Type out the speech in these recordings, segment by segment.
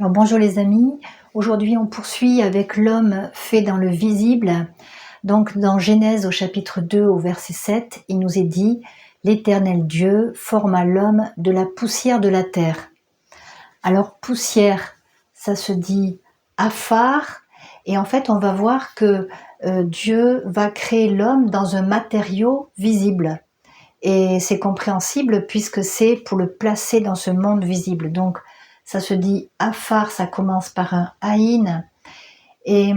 Alors bonjour les amis, aujourd'hui on poursuit avec l'homme fait dans le visible. Donc dans Genèse au chapitre 2 au verset 7, il nous est dit « L'Éternel Dieu forma l'homme de la poussière de la terre ». Alors poussière, ça se dit afar, et en fait on va voir que Dieu va créer l'homme dans un matériau visible. Et c'est compréhensible puisque c'est pour le placer dans ce monde visible. Donc ça se dit afar, ça commence par un aïn, et,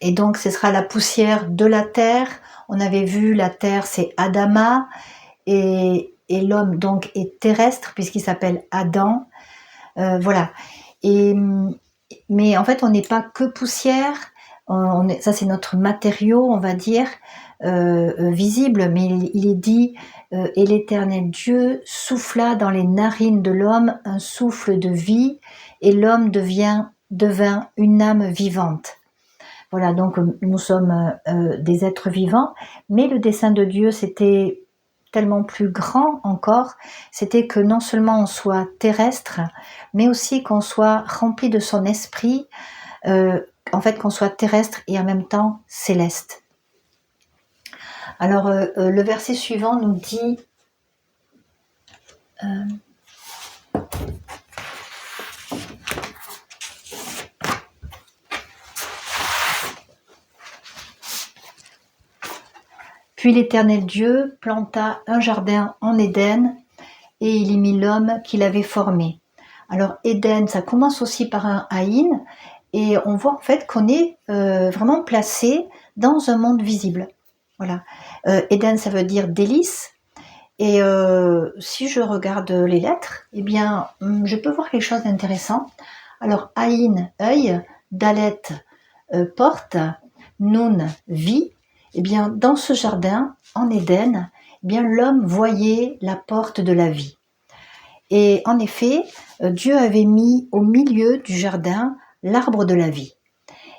et donc ce sera la poussière de la terre. On avait vu la terre c'est Adama, et l'homme donc est terrestre puisqu'il s'appelle Adam. Voilà. Mais en fait on n'est pas que poussière, ça c'est notre matériau on va dire, visible, mais il est dit et l'Éternel Dieu souffla dans les narines de l'homme un souffle de vie, et l'homme devint une âme vivante. Voilà, donc nous sommes des êtres vivants, mais le dessein de Dieu c'était tellement plus grand encore, c'était que non seulement on soit terrestre, mais aussi qu'on soit rempli de son esprit, en fait qu'on soit terrestre et en même temps céleste. Alors le verset suivant nous dit puis l'Éternel Dieu planta un jardin en Éden, et il y mit l'homme qu'il avait formé. Alors Éden, ça commence aussi par un haïn, et on voit en fait qu'on est vraiment placé dans un monde visible. Voilà. Éden, ça veut dire délice. Et si je regarde les lettres, eh bien, je peux voir quelque chose d'intéressant. Alors, Aïn, œil, Dalet, porte, Noun, vie. Eh bien, dans ce jardin, en Éden, eh bien, l'homme voyait la porte de la vie. Et en effet, Dieu avait mis au milieu du jardin l'arbre de la vie.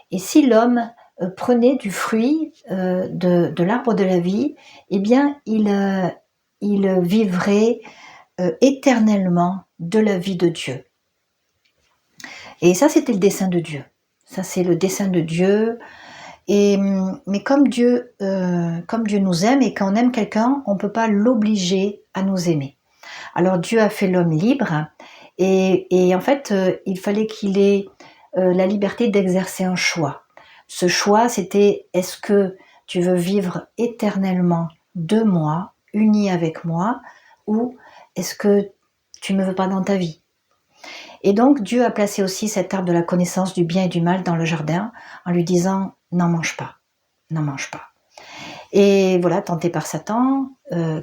Et si l'homme prenait du fruit de l'arbre de la vie, eh bien, il vivrait éternellement de la vie de Dieu. Et ça, c'était le dessein de Dieu. Ça, c'est le dessein de Dieu. Mais comme Dieu nous aime, et quand on aime quelqu'un, on ne peut pas l'obliger à nous aimer. Alors Dieu a fait l'homme libre, et en fait, il fallait qu'il ait la liberté d'exercer un choix. Ce choix, c'était: est-ce que tu veux vivre éternellement de moi, uni avec moi, ou est-ce que tu ne me veux pas dans ta vie? Et donc Dieu a placé aussi cet arbre de la connaissance du bien et du mal dans le jardin, en lui disant: n'en mange pas, n'en mange pas. Et voilà, tenté par Satan,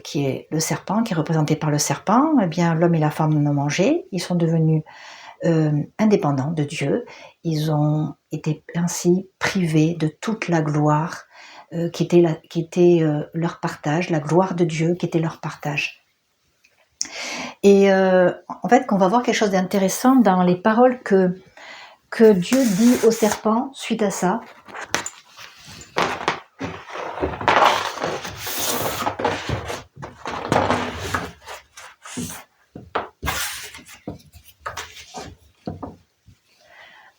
qui est le serpent, qui est représenté par le serpent, eh bien l'homme et la femme en ont mangé, ils sont devenus indépendants de Dieu, ils ont été ainsi privés de toute la gloire qui était leur partage, la gloire de Dieu qui était leur partage. Et en fait, qu'on va voir quelque chose d'intéressant dans les paroles que Dieu dit au serpent suite à ça.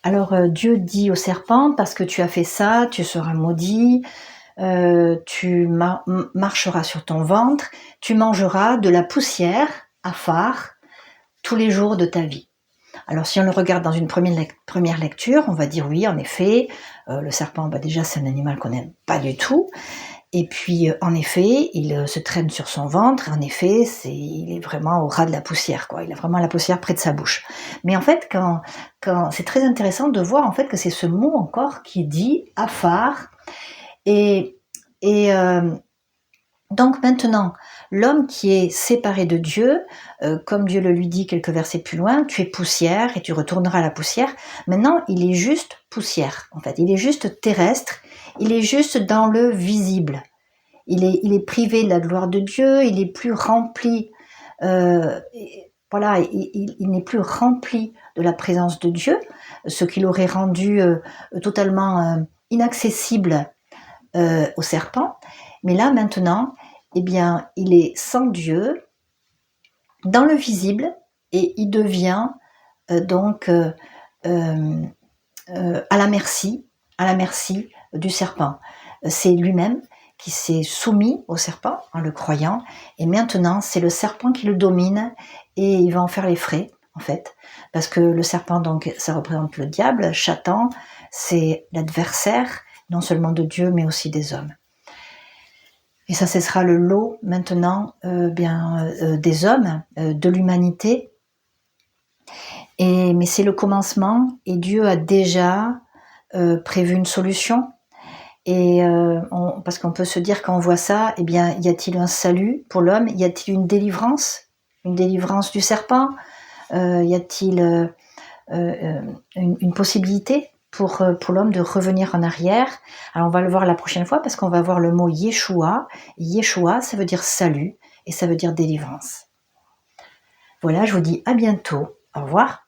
Alors Dieu dit au serpent: parce que tu as fait ça, tu seras maudit, tu marcheras sur ton ventre, tu mangeras de la poussière, afar, tous les jours de ta vie. Alors si on le regarde dans une première lecture, on va dire oui, en effet, le serpent, déjà c'est un animal qu'on n'aime pas du tout, et puis en effet, il se traîne sur son ventre, en effet, il est vraiment au ras de la poussière, quoi. Il a vraiment la poussière près de sa bouche. Mais en fait, quand c'est très intéressant de voir en fait que c'est ce mot encore qui dit afar, et donc maintenant, l'homme qui est séparé de Dieu, comme Dieu le lui dit quelques versets plus loin, tu es poussière et tu retourneras à la poussière. Maintenant, il est juste poussière, en fait. Il est juste terrestre, il est juste dans le visible. Il est privé de la gloire de Dieu, il est plus rempli, voilà, il n'est plus rempli de la présence de Dieu, ce qui l'aurait rendu totalement inaccessible au serpent. Mais là, maintenant, eh bien, il est sans Dieu, dans le visible, et il devient donc à la merci du serpent. C'est lui-même qui s'est soumis au serpent en le croyant, et maintenant c'est le serpent qui le domine, et il va en faire les frais en fait, parce que le serpent, donc, ça représente le diable, Satan, c'est l'adversaire non seulement de Dieu mais aussi des hommes. Et ça, ce sera le lot maintenant des hommes, de l'humanité. Mais c'est le commencement, et Dieu a déjà prévu une solution. Et parce qu'on peut se dire, quand on voit ça, eh bien, y a-t-il un salut pour l'homme? Y a-t-il une délivrance du serpent? Y a-t-il une possibilité pour l'homme de revenir en arrière? Alors on va le voir la prochaine fois, parce qu'on va voir le mot Yeshua. Yeshua, ça veut dire salut, et ça veut dire délivrance. Voilà, je vous dis à bientôt. Au revoir.